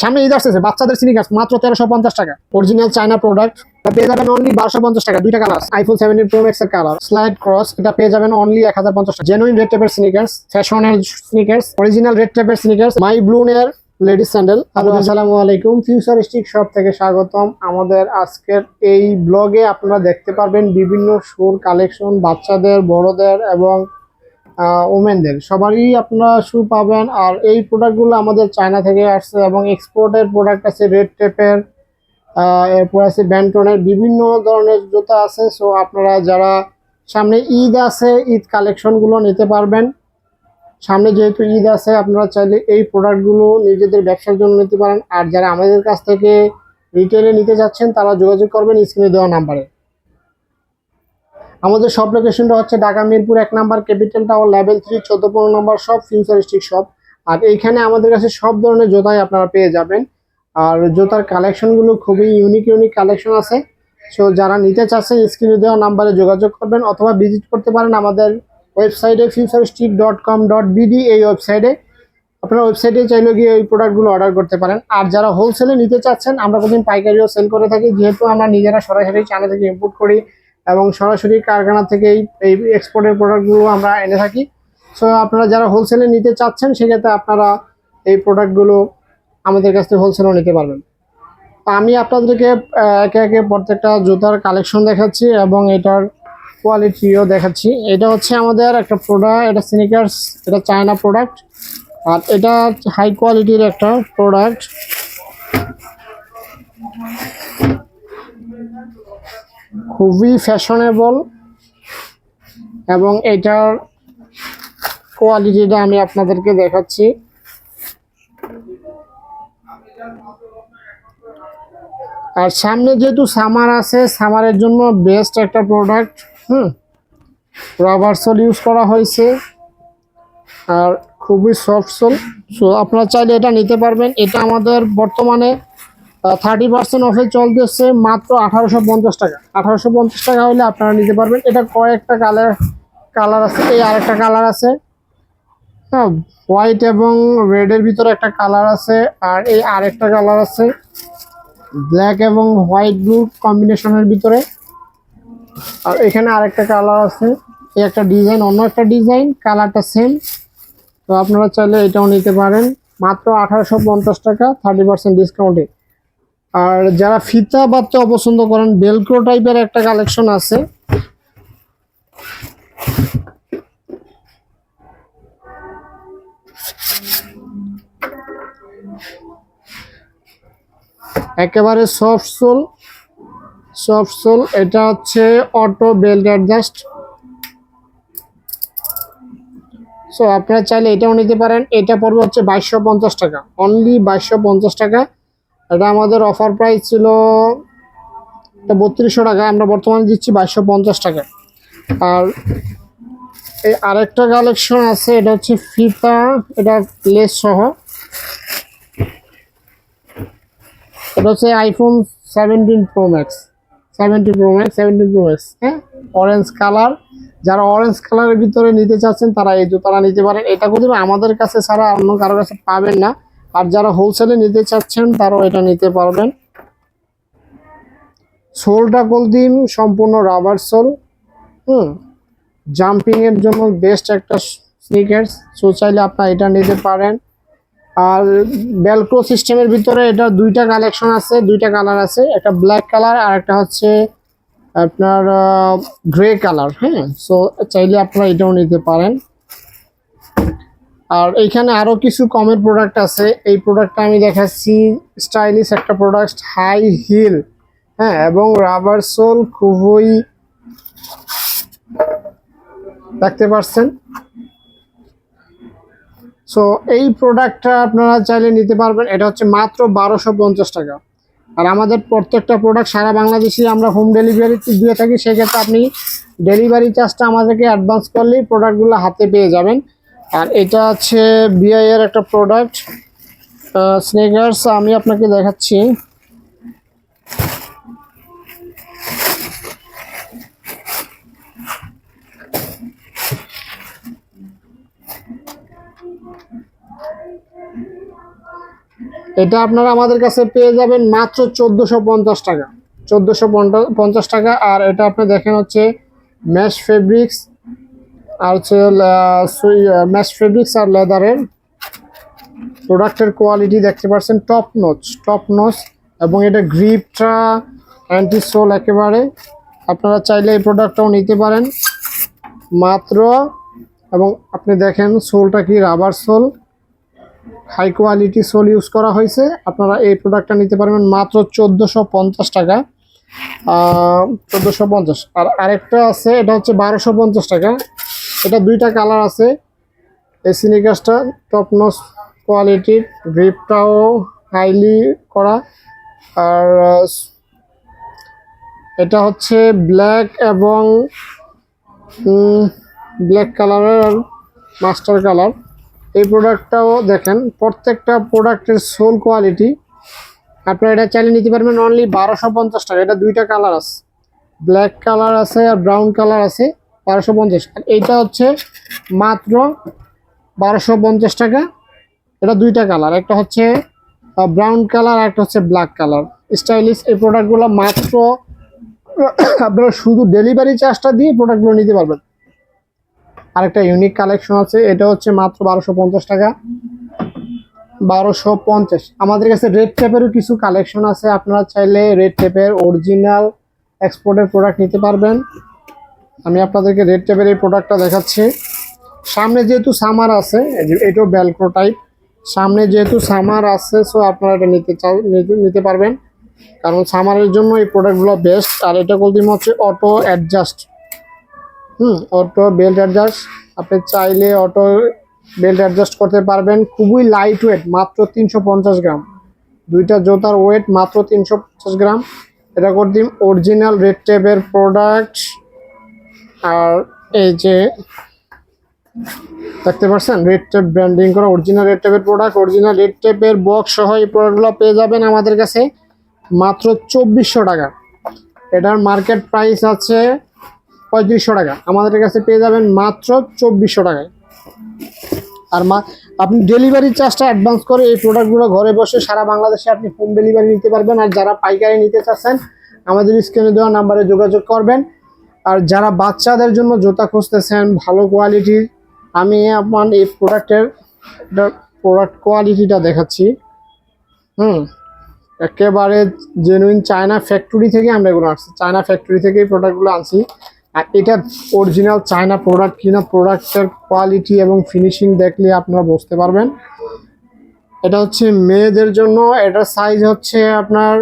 সামনে ঈদ আসতেছে, বাচ্চাদের স্নিকার্স মাত্র 1350 টাকা। অরিজিনাল চায়না প্রোডাক্ট পেয়ে যাবেন অনলি 1250 টাকা। দুইটা কালার, আইফোন 17 প্রো ম্যাক্স এর কালার স্লাইড ক্রস, এটা পেয়ে যাবেন অনলি 1050 টাকা। জেনুইন রেড টেপের স্নিকার্স, ফ্যাশনের স্নিকার্স, অরিজিনাল রেড টেপের স্নিকার্স, মাই ব্লুন এর লেডিস স্যান্ডেল। হ্যালো, আসসালামু আলাইকুম, ফিউচারিস্টিক শপ থেকে স্বাগতম। আমাদের আজকের এই ব্লগে আপনারা দেখতে পারবেন বিভিন্ন শুর কালেকশন, বাচ্চাদের, বড়দের এবং ওমেনদের সবারই আপনারা শু পাবেন। আর এই প্রোডাক্টগুলো আমাদের চায়না থেকে আসছে এবং এক্সপোর্টের প্রোডাক্ট আছে। রেড টেপের, এরপর আছে ব্যান্টনের, বিভিন্ন ধরনের জুতা আছে। সো আপনারা যারা সামনে ঈদ আছে, ঈদ কালেকশনগুলো নিতে পারবেন। সামনে যেহেতু ঈদ আছে, আপনারা চাইলে এই প্রোডাক্টগুলো নিজেদের ব্যবসার জন্য নিতে পারেন। আর যারা আমাদের কাছ থেকে রিটেলে নিতে যাচ্ছেন তারা যোগাযোগ করবেন স্ক্রিনে দেওয়া নাম্বারে। আমাদের শপ লোকেশনটা হচ্ছে Dhaka Mirpur 1 number, capital tower, level 3, 14 নম্বর শপ, ফিউচারিস্টিক শপ। আর এইখানে আমাদের কাছে সব ধরনের জুতাই আপনারা পেয়ে যাবেন। আর জুতার কালেকশনগুলো খুবই ইউনিক কালেকশন আছে। সো যারা নিতে চাচ্ছেন স্ক্রিনে দেওয়া নাম্বারে যোগাযোগ করবেন অথবা ভিজিট করতে পারেন আমাদের ওয়েবসাইটে futuristic.com.bd। এই ওয়েবসাইটে আপনারা চাইলে গিয়ে এই প্রোডাক্টগুলো অর্ডার করতে পারেন। আর যারা হোলসেলে নিতে চাচ্ছেন, আমরা প্রতিদিন পাইকারিও সেল করে থাকি, যেহেতু আমরা নিজেরা সরাসরি চায়না থেকে ইম্পোর্ট করি এবং সরাসরি কারখানা থেকে এই এক্সপোর্টের প্রোডাক্টগুলো আমরা এনে থাকি। সো আপনারা যারা হোলসেলে নিতে চাচ্ছেন সেক্ষেত্রে আপনারা এই প্রোডাক্টগুলো আমাদের কাছ থেকে হোলসেলও নিতে পারবেন। আমি আপনাদেরকে একে একে প্রত্যেকটা জুতার কালেকশন দেখাচ্ছি এবং এটার কোয়ালিটিও দেখাচ্ছি। এটা হচ্ছে আমাদের একটা প্রোডাক্ট, এটা স্নিকার্স, এটা চায়না প্রোডাক্ট। আর এটা হাই কোয়ালিটির একটা প্রোডাক্ট। খুবই ফ্যাশনেবল এবং এটার কোয়ালিটিটা আমি আপনাদেরকে দেখাচ্ছি। আর সামনে যেহেতু সামার আছে, সামারের জন্য বেস্ট একটা প্রোডাক্ট। রাবার সোল ইউজ করা হয়েছে আর খুবই সফট সোল। সো আপনারা চাইলে এটা নিতে পারবেন। এটা আমাদের বর্তমানে 30% অফে চলতেছে, মাত্র 1850 টাকা। 1850 টাকা হলে আপনারা নিতে পারবেন। এটা কয়েকটা কালার আছে। এই আরেকটা কালার আছে, হ্যাঁ, হোয়াইট এবং রেডের ভিতরে একটা কালার আছে। আর এই আরেকটা কালার আছে ব্ল্যাক এবং হোয়াইট ব্লু কম্বিনেশনের ভিতরে। আর এখানে আরেকটা কালার আছে, এই একটা ডিজাইন, অন্য একটা ডিজাইন, কালারটা সেম। তো আপনারা চাইলে এটাও নিতে পারেন মাত্র 1850 টাকা 30% ডিসকাউন্টে। আর যারা ফিতা বাচ্চা অপছন্দ করেন, বেলক্রো টাইপের একটা কালেকশন আছে। একেবারে সফট সোল, এটা হচ্ছে অটো বেল্ট অ্যাডজাস্ট। সো আপনারা চাইলে এটাও নিতে পারেন। এটা পড়বে হচ্ছে 2250 টাকা, অনলি 2250 টাকা। এটা আমাদের অফার প্রাইস ছিল 3200 টাকা, আমরা বর্তমানে দিচ্ছি 2250 টাকা। আর এই আরেকটা কালেকশন আছে, এটা হচ্ছে ফিতা, এটা লেস সহ। এটা হচ্ছে আইফোন 17 প্রো ম্যাক্স, হ্যাঁ, অরেঞ্জ কালার। যারা অরেঞ্জ কালারের ভিতরে নিতে চাচ্ছেন তারা এই জুতারা নিতে পারেন। এটা কিন্তু আমাদের কাছে ছাড়া অন্য কারো কাছে পাবেন না। আর যারা হোলসেলে নিতে চাচ্ছেন তারাও এটা নিতে পারবেন। সোলটা কলদিম, সম্পূর্ণ রাবার সোল। জাম্পিং এর জন্য বেস্ট একটা স্নিকার্স। সো চাইলে আপনারা এটা নিতে পারেন। আর বেলক্রো সিস্টেমের ভিতরে এটা দুইটা কালেকশন আছে, দুইটা কালার আছে, একটা ব্ল্যাক কালার আর একটা হচ্ছে আপনার গ্রে কালার। হ্যাঁ, সো চাইলে আপনারা এটাও নিতে পারেন। আর এইখানে আরো কিছু কমের প্রোডাক্ট আছে। এই প্রোডাক্টটা আমি দেখাচ্ছি, স্টাইলিশ একটা প্রোডাক্ট, হাই হিল, হ্যাঁ, এবং রাবার সোল, খুবই দেখতে পাচ্ছেন। সো এই প্রোডাক্টটা আপনারা চাইলে নিতে পারবেন। এটা হচ্ছে মাত্র 1250 টাকা। আর আমাদের প্রত্যেকটা প্রোডাক্ট সারা বাংলাদেশে আমরা হোম ডেলিভারি দিয়ে থাকি। সেক্ষেত্রে আপনি ডেলিভারি চার্জটা আমাদেরকে অ্যাডভান্স করলেই প্রোডাক্টগুলো হাতে পেয়ে যাবেন। আর এটা হচ্ছে বিআই এর একটা প্রোডাক্ট, স্নিকার্স, আমি আপনাকে দেখাচ্ছি। এটা আপনারা আমাদের কাছে পেয়ে যাবেন মাত্র 1450 টাকা, 1450 টাকা। আর এটা আপনি দেখেন হচ্ছে ম্যাশ ফেব্রিক্স আর হচ্ছে ম্যাশ ফেব্রিক্স আর লেদারের প্রোডাক্টের কোয়ালিটি দেখতে পাচ্ছেন টপ নচ এবং এটা গ্রিপটা অ্যান্টি সোল একেবারে। আপনারা চাইলে এই প্রোডাক্টটাও নিতে পারেন মাত্র। এবং আপনি দেখেন সোলটা কি rubber sole, high quality sole use করা হয়েছে। আপনারা এই প্রোডাক্টটা নিতে পারবেন মাত্র 1450 টাকা, 1450। আর আরেকটা আছে, এটা হচ্ছে 1250 টাকা। এটা দুইটা কালার আছে। এই স্নিকার্সটা টপ নচ কোয়ালিটির, গ্রিপটাও হাইলি করা। আর এটা হচ্ছে ব্ল্যাক এবং ব্ল্যাক কালারের আর মাস্টার কালার। এই প্রোডাক্টটাও দেখেন, প্রত্যেকটা প্রোডাক্টের সোল কোয়ালিটি। আপনারা এটা চাইলে নিতে পারবেন অনলি 1250 টাকা। এটা দুইটা কালার আছে, ব্ল্যাক কালার আছে আর ব্রাউন কালার আছে, 1250। আর এইটা হচ্ছে মাত্র 1250 টাকা। এটা দুইটা কালার, একটা হচ্ছে ব্রাউন কালার আর একটা হচ্ছে ব্ল্যাক কালার, স্টাইলিশ। এই প্রোডাক্টগুলো মাত্র আপনারা শুধু ডেলিভারি চার্জটা দিয়ে প্রোডাক্টগুলো নিতে পারবেন। আরেকটা ইউনিক কালেকশন আছে, এটা হচ্ছে মাত্র 1250 টাকা, 1250। আমাদের কাছে রেড টেপেরও কিছু কালেকশন আছে, আপনারা চাইলে রেড টেপের অরিজিনাল এক্সপোর্টের প্রোডাক্ট নিতে পারবেন। আমি আপনাদেরকে রেড টেপের এই প্রোডাক্টটা দেখাচ্ছি। সামনে যেহেতু সামার আছে, এটাও ভেলক্রো টাইপ, সামনে যেহেতু সামার আছে, সো আপনারা এটা নিতে পারবেন, কারণ সামারের জন্য এই প্রোডাক্টগুলো বেস্ট। আর এটা বলতে হচ্ছে auto adjust, auto belt adjust. আপনি চাইলে অটো বেল্ট অ্যাডজাস্ট করতে পারবেন। খুবই লাইট ওয়েট, মাত্র 350 গ্রাম। দুইটা জুতার ওয়েট মাত্র 350 গ্রাম। এটা করতে অরিজিনাল রেড টেপের প্রোডাক্ট। আর এই যে দেখতে পাচ্ছেন রেড টেপ ব্র্যান্ডিং করা অরিজিনাল রেড টেপের প্রোডাক্ট, অরিজিনাল রেড টেপের বক্স সহ এই প্রোডাক্টগুলো পেয়ে যাবেন আমাদের কাছে মাত্র 2400 টাকা। এটার মার্কেট প্রাইস আছে 3500 টাকা, আমাদের কাছে পেয়ে যাবেন মাত্র 2400 টাকায়। আর আপনি ডেলিভারি চার্জটা অ্যাডভান্স করে এই প্রোডাক্টগুলো ঘরে বসে সারা বাংলাদেশে আপনি হোম ডেলিভারি নিতে পারবেন। আর যারা পাইকারি নিতে চাচ্ছেন আমাদের স্ক্রিনে দেওয়া নাম্বারে যোগাযোগ করবেন। আর যারা বাচ্চাদের জন্য জুতা খুঁজতেছেন ভালো কোয়ালিটির, আমি আপনার এই প্রোডাক্টের প্রোডাক্ট কোয়ালিটিটা দেখাচ্ছি। একেবারে জেনুইন চায়না ফ্যাক্টরি থেকে আমরা এগুলো আনছি, চায়না ফ্যাক্টরি থেকে এই প্রোডাক্টগুলো আনছি। আর এটা অরিজিনাল চায়না প্রোডাক্ট কিনা, প্রোডাক্টের কোয়ালিটি এবং ফিনিশিং দেখলে আপনারা বুঝতে পারবেন। এটা হচ্ছে মেয়েদের জন্য, এটার সাইজ হচ্ছে আপনার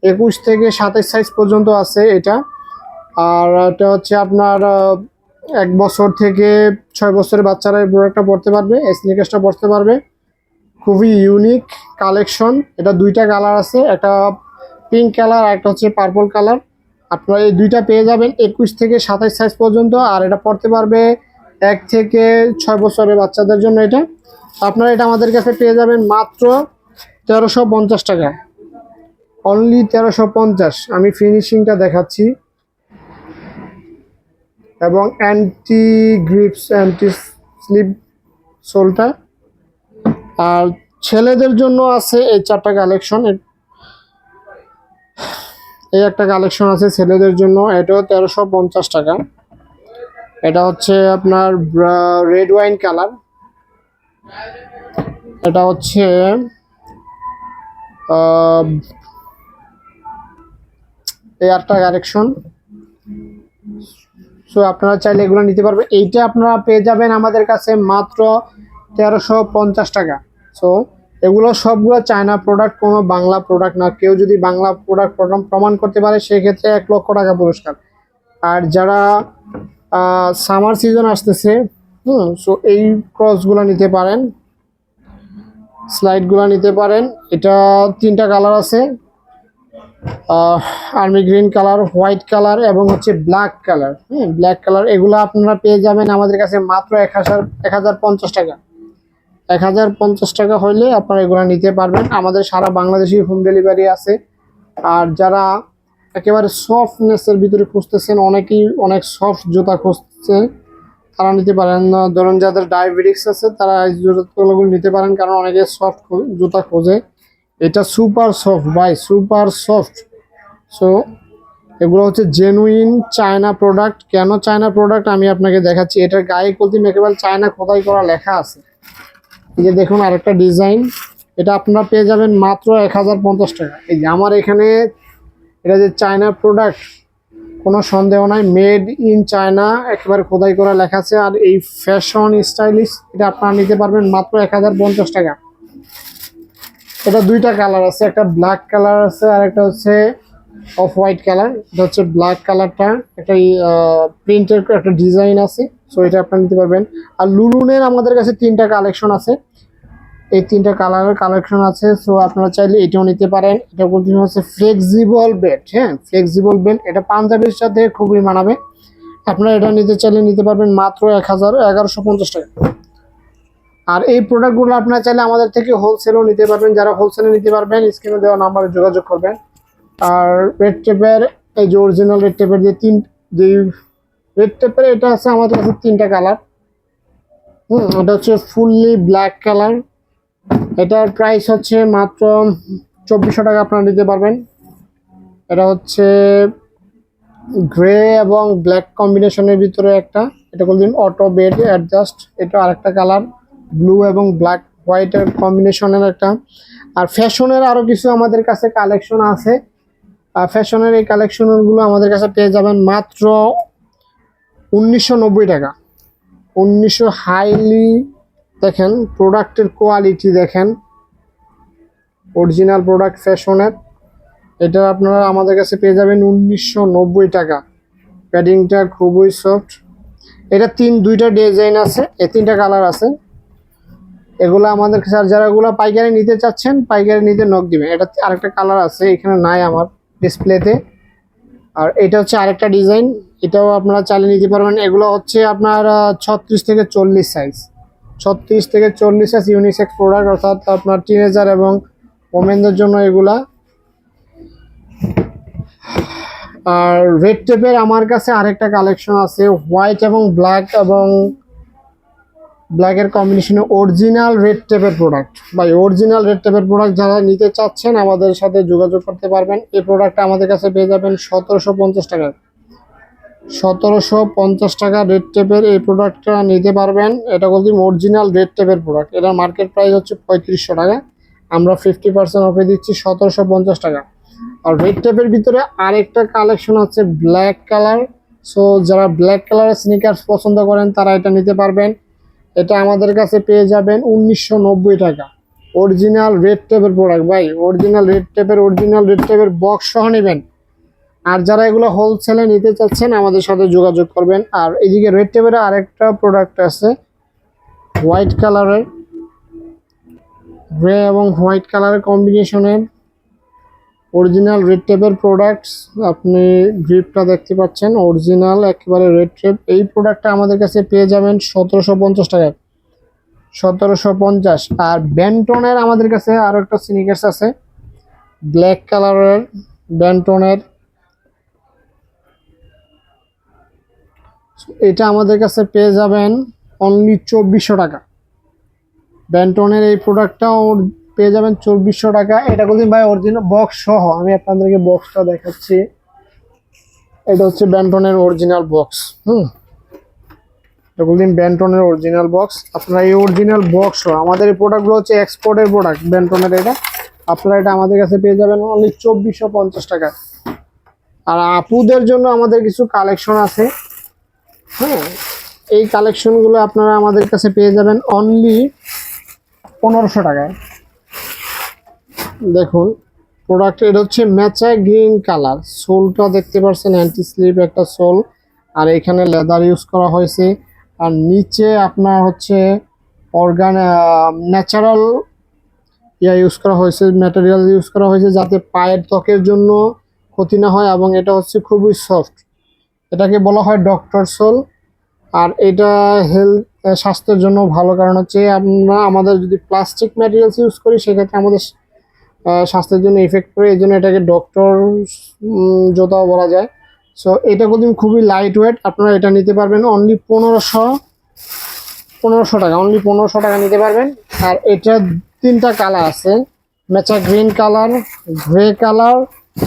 21 থেকে 27 সাইজ পর্যন্ত আছে এটা। আর এটা হচ্ছে আপনার 1 বছর থেকে 6 বছরের বাচ্চারা এই প্রোডাক্টটা পড়তে পারবে, স্নিকার্সটা পড়তে পারবে। খুবই ইউনিক কালেকশন। এটা দুইটা কালার আছে, একটা পিঙ্ক কালার আর একটা হচ্ছে পার্পল কালার। আপনারা এই দুইটা পেয়ে যাবেন 21 থেকে 27 সাইজ পর্যন্ত। আর এটা পড়তে পারবে 1 থেকে 6 বছরের বাচ্চাদের জন্য এটা। আপনারা এটা আমাদের কাছে পেয়ে যাবেন মাত্র 1350 টাকা, অনলি 1350। আমি ফিনিশিংটা দেখাচ্ছি এবং অ্যান্টি গ্রিপস অ্যান্টি স্লিপ সোলটা। আর ছেলেদের জন্য আছে এই 4টা কালেকশন, এই একটা কালেকশন আছে ছেলেদের জন্য, এটাও 1350 টাকা। এটা হচ্ছে আপনার রেড ওয়াইন কালার, এটা হচ্ছে এই একটা কালেকশন। সো আপনারা চাইলে এগুলো নিতে পারবেন। এইটা আপনারা পেয়ে যাবেন আমাদের কাছে মাত্র 1350 টাকা। সো এগুলো সবগুলো চায়না প্রোডাক্ট, কোনো বাংলা প্রোডাক্ট না। কেউ যদি বাংলা প্রোডাক্ট প্রমাণ করতে পারে সেক্ষেত্রে 1 লক্ষ টাকা পুরস্কার। আর যারা সামার সিজন আসতেছে, সো এই ক্রসগুলো নিতে পারেন, স্লাইডগুলো নিতে পারেন। এটা 3টা কালার আছে, army green colour, white colour এবং হচ্ছে ব্ল্যাক কালার। ব্ল্যাক কালার এগুলো আপনারা পেয়ে যাবেন আমাদের কাছে মাত্র 1050 টাকা। 1050 টাকা হইলে আপনারা এগুলো নিতে পারবেন। আমাদের সারা বাংলাদেশে হোম ডেলিভারি আছে। আর যারা একেবারে সফটনেসের ভিতরে খুঁজতেছেন, অনেকেই অনেক সফট জুতা খুঁজছেন, তারা নিতে পারেন। ধরুন যাদের ডায়াবেটিক্স আছে তারা এই জুতাগুলো নিতে পারেন, কারণ অনেকে সফট জুতা খোঁজে। এটা সুপার সফট ভাই, সুপার সফট। সো এগুলো হচ্ছে জেনুইন চায়না প্রোডাক্ট। কেন চায়না প্রোডাক্ট আমি আপনাকে দেখাচ্ছি। এটার গায়ে কলতি মেকেবল চায়না খোদাই করা লেখা আছে। এই যে দেখুন আরেকটা ডিজাইন, এটা আপনারা পেয়ে যাবেন মাত্র 1050 টাকা। এই যে আমার এখানে এটা যে চায়না প্রোডাক্ট, কোনো সন্দেহ নাই, মেড ইন চায়না, একেবারে খোদাই করা লেখা আছে। আর এই ফ্যাশন স্টাইলিশ এটা আপনারা নিতে পারবেন মাত্র 1050 টাকা। এটা দুইটা কালার আছে, একটা ব্ল্যাক কালার আছে আর একটা হচ্ছে অফ হোয়াইট কালার। এটা হচ্ছে ব্ল্যাক কালারটা, একটা প্রিন্টের একটা ডিজাইন আছে। সো এটা আপনারা নিতে পারবেন। আর লুলুনের আমাদের কাছে 3টা কালেকশন আছে, এই 3টা কালারের কালেকশন আছে। সো আপনারা চাইলে এটাও নিতে পারেন। এটা বলতে হচ্ছে ফ্লেক্সিবল বেড। হ্যাঁ, ফ্লেক্সিবল বেড, এটা পাঞ্জাবির সাথে খুবই মানাবে। আপনারা এটা নিতে চাইলে নিতে পারবেন মাত্র 1150 টাকা। আর এই প্রোডাক্টগুলো আপনারা চাইলে আমাদের থেকে হোলসেলও নিতে পারবেন। যারা হোলসেলে নিতে পারবেন স্ক্রিনে দেওয়া নাম্বারে যোগাযোগ করবেন। আর রেড টেপের এই যে অরিজিনাল রেড টেপের যে রেড টেপের এটা আছে আমাদের কাছে 3টা কালার। এটা হচ্ছে ফুললি ব্ল্যাক কালার। এটার প্রাইস হচ্ছে মাত্র 2400 টাকা, আপনারা নিতে পারবেন। এটা হচ্ছে গ্রে এবং ব্ল্যাক কম্বিনেশনের ভিতরে একটা, এটা বলছেন অটো বেড অ্যাডজাস্ট। এটা আরেকটা কালার ব্লু এবং ব্ল্যাক হোয়াইটের কম্বিনেশনের একটা। আর ফ্যাশনের আরো কিছু আমাদের কাছে কালেকশন আছে। ফ্যাশনের এই কালেকশনগুলো আমাদের কাছে পেয়ে যাবেন মাত্র 1990 টাকা। 1900 হাইলি, দেখেন প্রোডাক্টের কোয়ালিটি দেখেন, অরিজিনাল প্রোডাক্ট ফ্যাশনের। এটা আপনারা আমাদের কাছে পেয়ে যাবেন 1990 টাকা। প্যাডিংটা খুবই সফট। এটা দুইটা ডিজাইন আছে, এই 3টা কালার আছে। এগুলো আমাদের কাছে, আর যারা এগুলো পাইকারি নিতে চাচ্ছেন পাইকারি নিতে নক দিবেন। এটা আরেকটা কালার আছে, এখানে নাই আমার ডিসপ্লেতে। আর এটা হচ্ছে আরেকটা ডিজাইন, এটাও আপনারা চালিয়ে নিতে পারবেন। এগুলো হচ্ছে আপনার 36 থেকে 40 সাইজ, 36 থেকে 40 সাইজ ইউনিসেক্স প্রোডাক্ট, অর্থাৎ আপনার টিনেজার এবং ওমেনদের জন্য এগুলা। আর রেড টেপের আমার কাছে আরেকটা কালেকশন আছে, হোয়াইট এবং ব্ল্যাকের কম্বিনেশনে অরিজিনাল রেড টেপের প্রোডাক্ট। ভাই অরিজিনাল রেড টেপের প্রোডাক্ট যারা নিতে চাচ্ছেন আমাদের সাথে যোগাযোগ করতে পারবেন। এই প্রোডাক্টটা আমাদের কাছে পেয়ে যাবেন 1750 টাকায়। 1750 টাকা রেড টেপের এই প্রোডাক্টটা নিতে পারবেন। এটা বলছি অরিজিনাল রেড টেপের প্রোডাক্ট। এটার মার্কেট প্রাইস হচ্ছে 3500 টাকা, আমরা 50% অফে দিচ্ছি 1750 টাকা। আর রেড টেপের ভিতরে আরেকটা কালেকশন আছে ব্ল্যাক কালার। সো যারা ব্ল্যাক কালারের স্নিকার্স পছন্দ করেন তারা এটা নিতে পারবেন। এটা আমাদের কাছে পেয়ে যাবেন 1990 টাকা। অরিজিনাল রেড টেপের প্রোডাক্ট ভাই, অরিজিনাল রেড টেপের বক্স সহ নেবেন। আর যারা এগুলো হোলসেলে নিতে চাচ্ছেন আমাদের সাথে যোগাযোগ করবেন। আর এইদিকে রেড টেপের আরেকটা প্রোডাক্ট আছে হোয়াইট কালারের, গ্রে এবং হোয়াইট কালারের কম্বিনেশনের অরিজিনাল রেড টেপের প্রোডাক্টস। আপনি গ্রিপটা দেখতে পাচ্ছেন অরিজিনাল একেবারে রেড টেপ। এই প্রোডাক্টটা আমাদের কাছে পেয়ে যাবেন 1750 টাকায়, 1750। আর ব্যান্টনের আমাদের কাছে আরো একটা স্নিকার্স আছে ব্ল্যাক কালারের ব্যান্টনের, এটা আমাদের কাছে পেয়ে যাবেন অনলি 2400 টাকা। ব্যান্টনের এই প্রোডাক্টটাও পেয়ে যাবেন 2400 টাকা। এটা বলছি ভাই অরিজিনাল বক্স সহ, আমি আপনাদেরকে বক্সটা দেখাচ্ছি। এটা হচ্ছে ব্যান্টনের অরিজিনাল বক্স। এটা বলছেন ব্যান্টনের অরিজিনাল বক্স। আপনারা এই অরিজিনাল বক্স সহ, আমাদের এই প্রোডাক্টগুলো হচ্ছে এক্সপোর্টের প্রোডাক্ট ব্যান্টনের। এটা আপনারা এটা আমাদের কাছে পেয়ে যাবেন অনলি 2450 টাকা। আর আপুদের জন্য আমাদের কিছু কালেকশন আছে। হ্যাঁ, এই কালেকশনগুলো আপনারা আমাদের কাছে পেয়ে যাবেন অনলি 1500 টাকায়। দেখুন প্রোডাক্ট, এটা হচ্ছে ম্যাচা গ্রিন কালার। সোলটা দেখতে পাচ্ছেন অ্যান্টি স্লিপ একটা সোল, আর এখানে লেদার ইউজ করা হয়েছে। আর নিচে আপনার হচ্ছে ন্যাচারাল ইউজ করা হয়েছে, ম্যাটেরিয়াল ইউজ করা হয়েছে যাতে পায়ের ত্বকের জন্য ক্ষতি না হয়। এবং এটা হচ্ছে খুবই সফট, এটাকে বলা হয় ডক্টর সোল। আর এটা স্বাস্থ্যের জন্য ভালো, কারণ হচ্ছে আমরা আমাদের যদি প্লাস্টিক ম্যাটেরিয়ালস ইউজ করি সেক্ষেত্রে আমাদের স্বাস্থ্যের জন্য ইফেক্ট করে, এই জন্য এটাকে ডক্টর জুতাও বলা যায়। সো এটা কিন্তু খুবই লাইট ওয়েট। আপনারা এটা নিতে পারবেন অনলি 1500 টাকা, অনলি 1500 টাকা নিতে পারবেন। আর এটা 3টা কালার আছে মেচা গ্রিন কালার, গ্রে কালার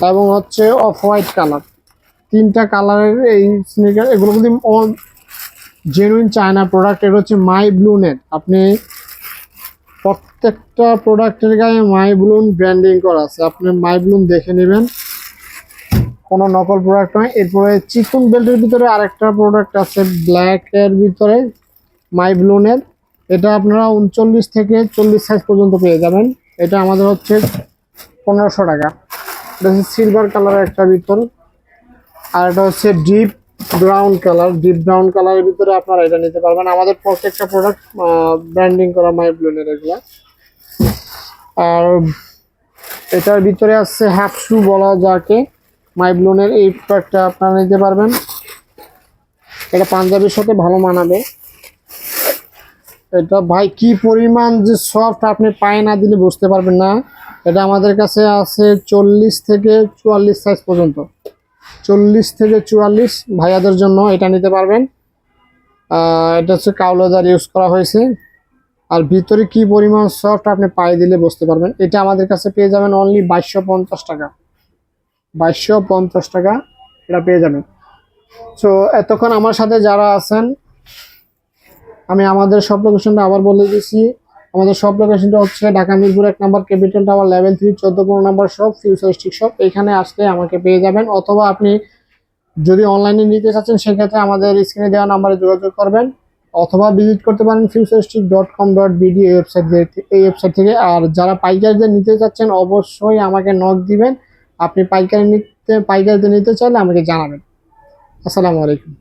এবং হচ্ছে অফ হোয়াইট কালার, তিনটা কালারের এই স্নিকার। এগুলো কিন্তু জেনুইন চায়না প্রোডাক্ট। এটা হচ্ছে মাই ব্লু নেট। আপনি প্রত্যেকটা প্রোডাক্টের গায়ে মাই ব্লুন ব্র্যান্ডিং করা আছে, আপনি মাই ব্লুন দেখে নেবেন, কোনো নকল প্রোডাক্ট নয়। এরপরে চিকন বেল্টের ভিতরে আরেকটা প্রোডাক্ট আছে ব্ল্যাক এর ভিতরে মাই ব্লুনের, এটা আপনারা 39 থেকে 40 সাইজ পর্যন্ত পেয়ে যাবেন। এটা আমাদের হচ্ছে 1500 টাকা। এটা হচ্ছে সিলভার কালারের একটা ভিতর, আর এটা হচ্ছে deep brown colour. Deep brown কালারের ভিতরে আপনারা এটা নিতে পারবেন। আমাদের প্রত্যেকটা প্রোডাক্ট ব্র্যান্ডিং করা মাই ব্লুনের এগুলা। আর এটার ভিতরে আছে হাফ শু বলা যাকে, মাই ব্লুনের এই প্রোডাক্টটা আপনারা নিতে পারবেন। এটা পাঞ্জাবির সাথে ভালো মানাবে। এটা ভাই কি পরিমাণ যে সফট, আপনি পায়ে না দিলে বুঝতে পারবেন না। এটা আমাদের কাছে আছে 40 থেকে 44 সাইজ পর্যন্ত। 40 থেকে 44 ভাইয়াদের জন্য এটা নিতে পারবেন। এটা হচ্ছে কাউলাদার ইউজ করা হয়েছে। আর ভিতরে কি পরিমাণ সফট আপনি পায়ে দিলে বুঝতে পারবেন। এটা আমাদের কাছে পেয়ে যাবেন অনলি 2250 টাকা। 2250 টাকা এটা পেয়ে যাবেন। সো এতক্ষণ আমার সাথে যারা আছেন, আমি আমাদের সব লোকেশনটা আবার বলে দিচ্ছি। আমাদের সব লোকেশনটা হচ্ছে ঢাকা মিরপুর 1 নম্বর ক্যাপিটাল টাওয়ার লেভেল 3 14 নম্বর শপ ফিউচারিস্টিক শপ। এখানে আসলে আমাকে পেয়ে যাবেন, অথবা আপনি যদি অনলাইনে নিতে চাচ্ছেন সেক্ষেত্রে আমাদের স্ক্রিনে দেওয়া নাম্বারে যোগাযোগ করবেন, অথবা ভিজিট করতে পারেন futuristic.com.bd এই ওয়েবসাইট থেকে। আর যারা পাইকারিতে নিতে চাচ্ছেন অবশ্যই আমাকে নক দিবেন। আপনি পাইকারিতে নিতে চাইলে আমাকে জানাবেন। আসসালামু আলাইকুম।